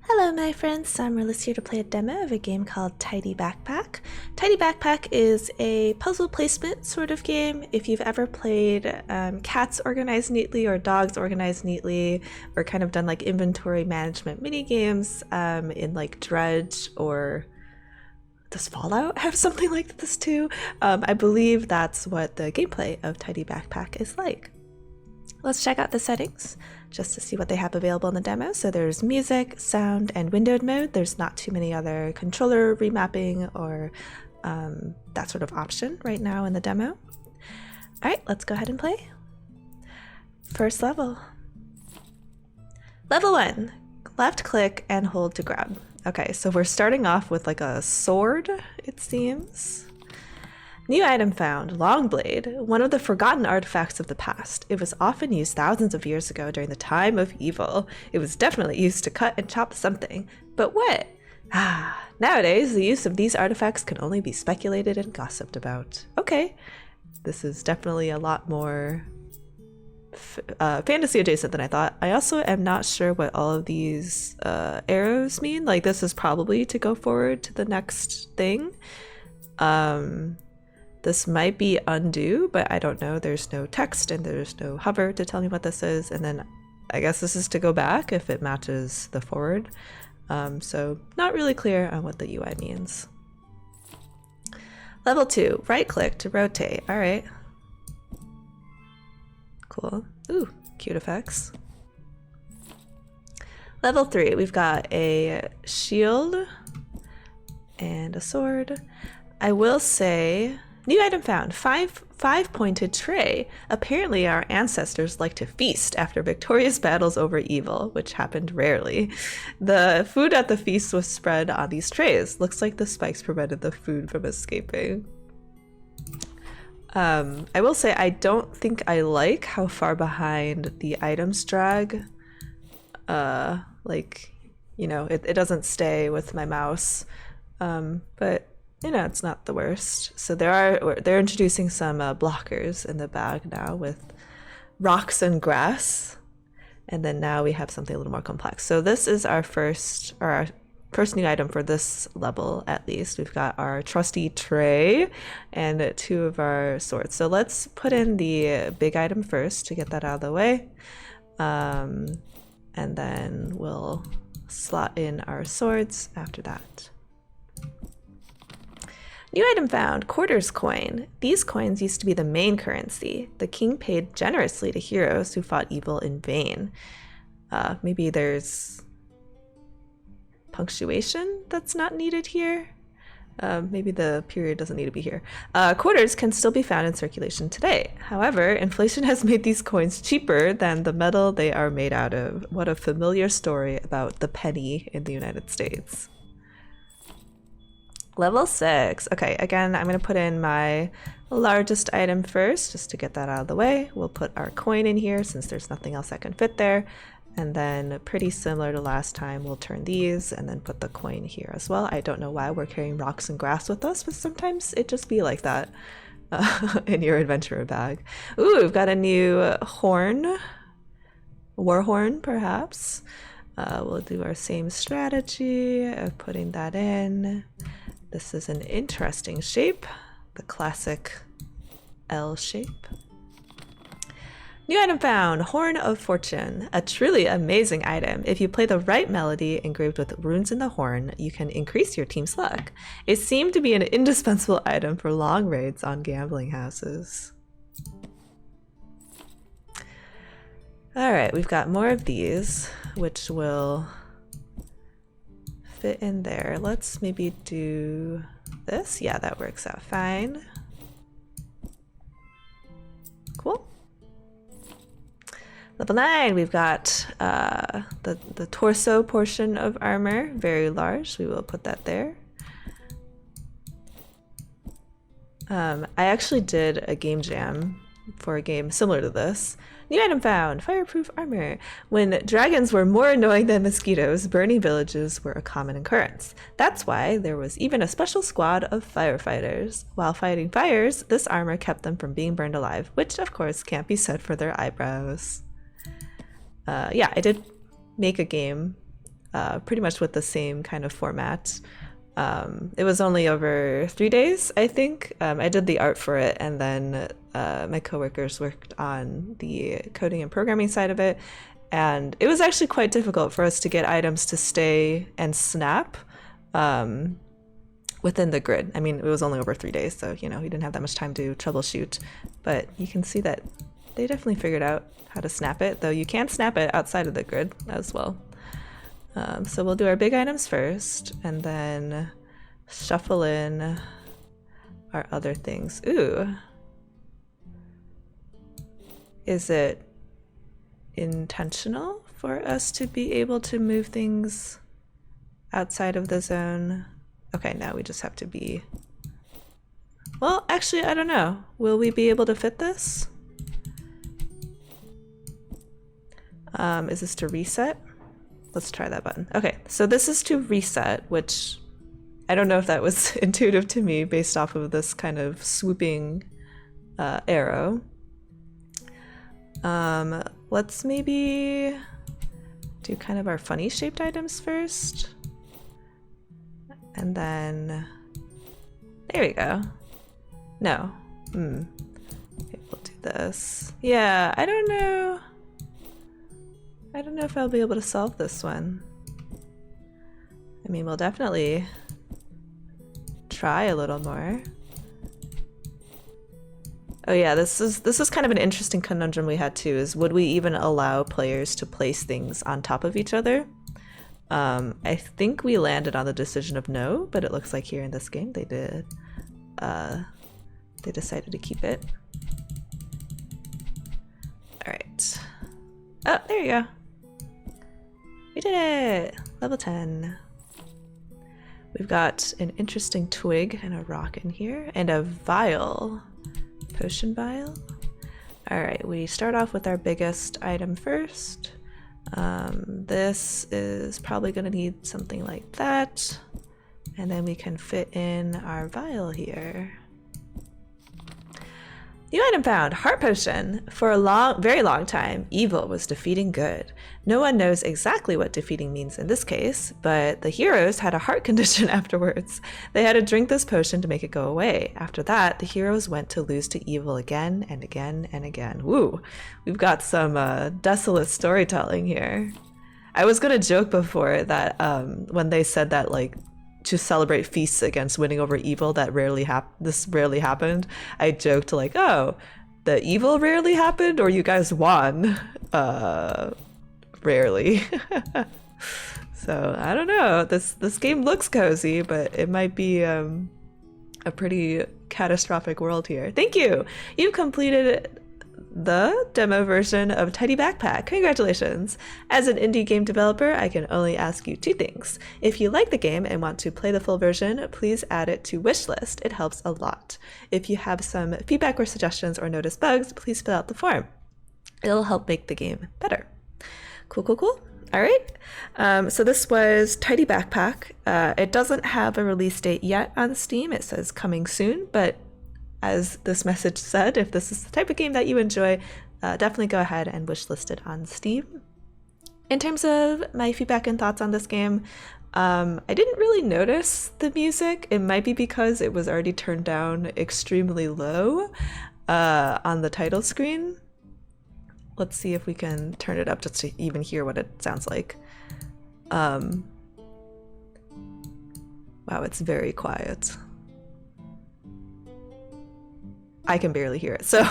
Hello my friends, SAmaryllis here to play a demo of a game called Tidy Backpack. Tidy Backpack is a puzzle placement sort of game. If you've ever played Cats Organized Neatly or Dogs Organized Neatly, or kind of done like inventory management mini games in like Dredge, or does Fallout have something like this too? I believe that's what the gameplay of Tidy Backpack is like. Let's check out the settings just to see what they have available in the demo. So there's music, sound, and windowed mode. There's not too many other controller remapping or that sort of option right now in the demo. All right, let's go ahead and play. First level. Level 1, left click and hold to grab. Okay, so we're starting off with like a sword, it seems. New item found, long blade, one of the forgotten artifacts of the past. It was often used thousands of years ago during the time of evil. It was definitely used to cut and chop something. But what? Nowadays, the use of these artifacts can only be speculated and gossiped about. Okay, this is definitely a lot more fantasy adjacent than I thought. I also am not sure what all of these arrows mean. Like, this is probably to go forward to the next thing. This might be undo, but I don't know. There's no text and there's no hover to tell me what this is. And then I guess this is to go back if it matches the forward. So not really clear on what the UI means. Level 2, right click to rotate. All right. Cool. Ooh, cute effects. Level 3, we've got a shield and a sword. I will say, new item found, five-pointed tray. Apparently our ancestors like to feast after victorious battles over evil, which happened rarely. The food at the feast was spread on these trays. Looks like the spikes prevented the food from escaping. I will say I don't think I like how far behind the items drag. Like, you know, it doesn't stay with my mouse, but you know, it's not the worst. So they're introducing some blockers in the bag now with rocks and grass. And then now we have something a little more complex. So this is our first new item for this level, at least. We've got our trusty tray and 2 of our swords. So let's put in the big item first to get that out of the way. And then we'll slot in our swords after that. New item found, quarters coin. These coins used to be the main currency. The king paid generously to heroes who fought evil in vain. Maybe there's punctuation that's not needed here. Maybe the period doesn't need to be here. Quarters can still be found in circulation today. However, inflation has made these coins cheaper than the metal they are made out of. What a familiar story about the penny in the United States. Level 6. Okay, again, I'm going to put in my largest item first, just to get that out of the way. We'll put our coin in here since there's nothing else that can fit there. And then pretty similar to last time, we'll turn these and then put the coin here as well. I don't know why we're carrying rocks and grass with us, but sometimes it just be like that in your adventurer bag. Ooh, we've got a new horn. War horn, perhaps. We'll do our same strategy of putting that in. This is an interesting shape, the classic L shape. New item found, Horn of Fortune, a truly amazing item. If you play the right melody engraved with runes in the horn, you can increase your team's luck. It seemed to be an indispensable item for long raids on gambling houses. All right, we've got more of these, which will fit in there. Let's maybe do this. Yeah, that works out fine. Cool. Level 9, we've got the torso portion of armor, very large. We will put that there. I actually did a game jam for a game similar to this. New item found, fireproof armor. When dragons were more annoying than mosquitoes, burning villages were a common occurrence. That's why there was even a special squad of firefighters. While fighting fires, this armor kept them from being burned alive, which of course can't be said for their eyebrows. Yeah, I did make a game pretty much with the same kind of format. It was only over 3 days, I think. I did the art for it, and then my coworkers worked on the coding and programming side of it. And it was actually quite difficult for us to get items to stay and snap within the grid. I mean, it was only over 3 days, so, you know, we didn't have that much time to troubleshoot. But you can see that they definitely figured out how to snap it, though you can snap it outside of the grid as well. So we'll do our big items first, and then shuffle in our other things. Ooh. Is it intentional for us to be able to move things outside of the zone? Okay, now we just have to be... Well, actually, I don't know. Will we be able to fit this? Is this to reset? Let's try that button. Okay, so this is to reset, which I don't know if that was intuitive to me based off of this kind of swooping arrow. Let's maybe do kind of our funny shaped items first. And then, there we go. No. Okay, we'll do this. Yeah, I don't know. I don't know if I'll be able to solve this one. I mean, we'll definitely try a little more. Oh yeah, this is kind of an interesting conundrum we had too, is would we even allow players to place things on top of each other? I think we landed on the decision of no, but it looks like here in this game they did. They decided to keep it. All right. Oh, there you go. We did it! Level 10. We've got an interesting twig and a rock in here, and a vial. Potion vial. Alright, we start off with our biggest item first. This is probably going to need something like that. And then we can fit in our vial here. New item found, heart potion. For a very long time, evil was defeating good. No one knows exactly what defeating means in this case, but the heroes had a heart condition afterwards. They had to drink this potion to make it go away. After that, the heroes went to lose to evil again and again and again. Woo! We've got some desolate storytelling here. I was gonna joke before that when they said that, like, to celebrate feasts against winning over evil, that this rarely happened. I joked like, oh, the evil rarely happened, or you guys won rarely. So I don't know. This game looks cozy, but it might be a pretty catastrophic world here. Thank you. You've completed the demo version of Tidy Backpack. Congratulations! As an indie game developer, I can only ask you 2 things. If you like the game and want to play the full version, please add it to wishlist. It helps a lot. If you have some feedback or suggestions or notice bugs, please fill out the form. It'll help make the game better. Cool, cool, cool. All right. So this was Tidy Backpack. It doesn't have a release date yet on Steam. It says coming soon, but as this message said, if this is the type of game that you enjoy, definitely go ahead and wishlist it on Steam. In terms of my feedback and thoughts on this game, I didn't really notice the music. It might be because it was already turned down extremely low on the title screen. Let's see if we can turn it up just to even hear what it sounds like. Wow, it's very quiet. I can barely hear it. So,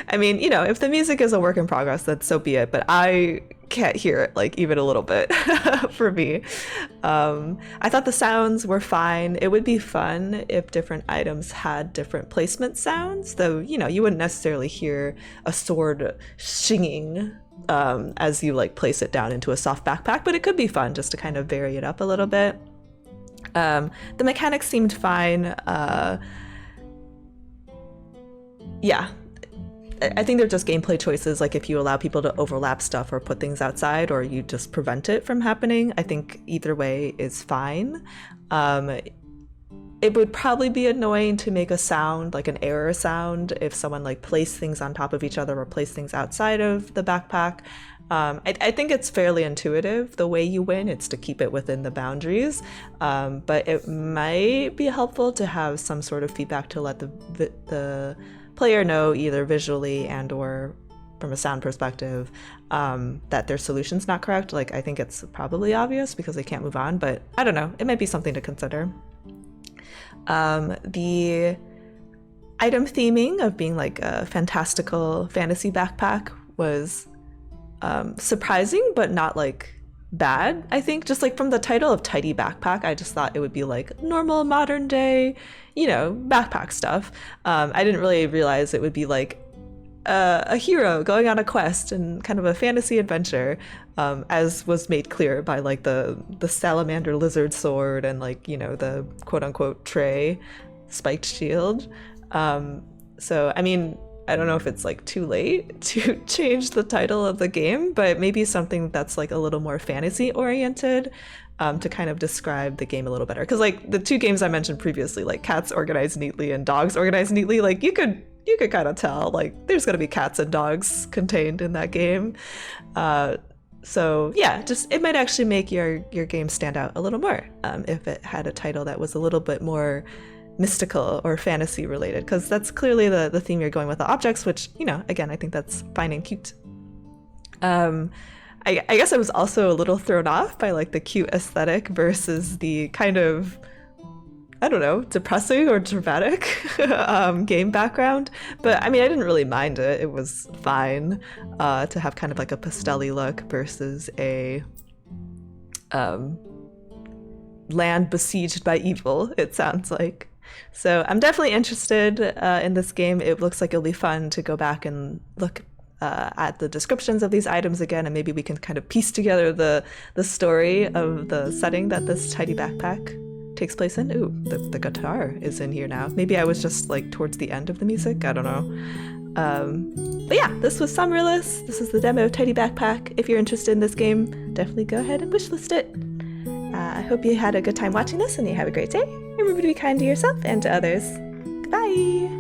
I mean, you know, if the music is a work in progress, then so be it. But I can't hear it, like, even a little bit for me. I thought the sounds were fine. It would be fun if different items had different placement sounds, though, you know, you wouldn't necessarily hear a sword shinging as you, like, place it down into a soft backpack, but it could be fun just to kind of vary it up a little bit. The mechanics seemed fine. Yeah, I think they're just gameplay choices, like if you allow people to overlap stuff or put things outside, or you just prevent it from happening. I think either way is fine. It would probably be annoying to make a sound, like an error sound, if someone like placed things on top of each other or placed things outside of the backpack. I think it's fairly intuitive the way you win. It's to keep it within the boundaries, but it might be helpful to have some sort of feedback to let the player know, either visually and or from a sound perspective, that their solution's not correct. Like, I think it's probably obvious because they can't move on, but I don't know. It might be something to consider. The item theming of being like a fantastical fantasy backpack was surprising, but not like bad. I think just like from the title of Tidy Backpack, I just thought it would be like normal modern day, backpack stuff. I didn't really realize it would be like a hero going on a quest and kind of a fantasy adventure, as was made clear by like the salamander lizard sword and like, the quote unquote tray spiked shield. So, I mean, I don't know if it's like too late to change the title of the game, but maybe something that's like a little more fantasy oriented, to kind of describe the game a little better. Because like the two games I mentioned previously, like Cats Organized Neatly and Dogs Organized Neatly, like you could kind of tell like there's going to be cats and dogs contained in that game. So yeah, just it might actually make your game stand out a little more if it had a title that was a little bit more mystical or fantasy related, because that's clearly the theme you're going with, the objects, which, again, I think that's fine and cute. I guess I was also a little thrown off by like the cute aesthetic versus the kind of, I don't know, depressing or dramatic game background. But I mean, I didn't really mind it. It was fine to have kind of like a pastel-y look versus a land besieged by evil, it sounds like. So I'm definitely interested in this game. It looks like it'll be fun to go back and look at the descriptions of these items again, and maybe we can kind of piece together the story of the setting that this tidy backpack takes place in. Ooh, the guitar is in here now. Maybe I was just like towards the end of the music. I don't know. But yeah, this was SAmaryllis. This is the demo of Tidy Backpack. If you're interested in this game, definitely go ahead and wishlist it. I hope you had a good time watching this and you have a great day. Remember to be kind to yourself and to others. Goodbye!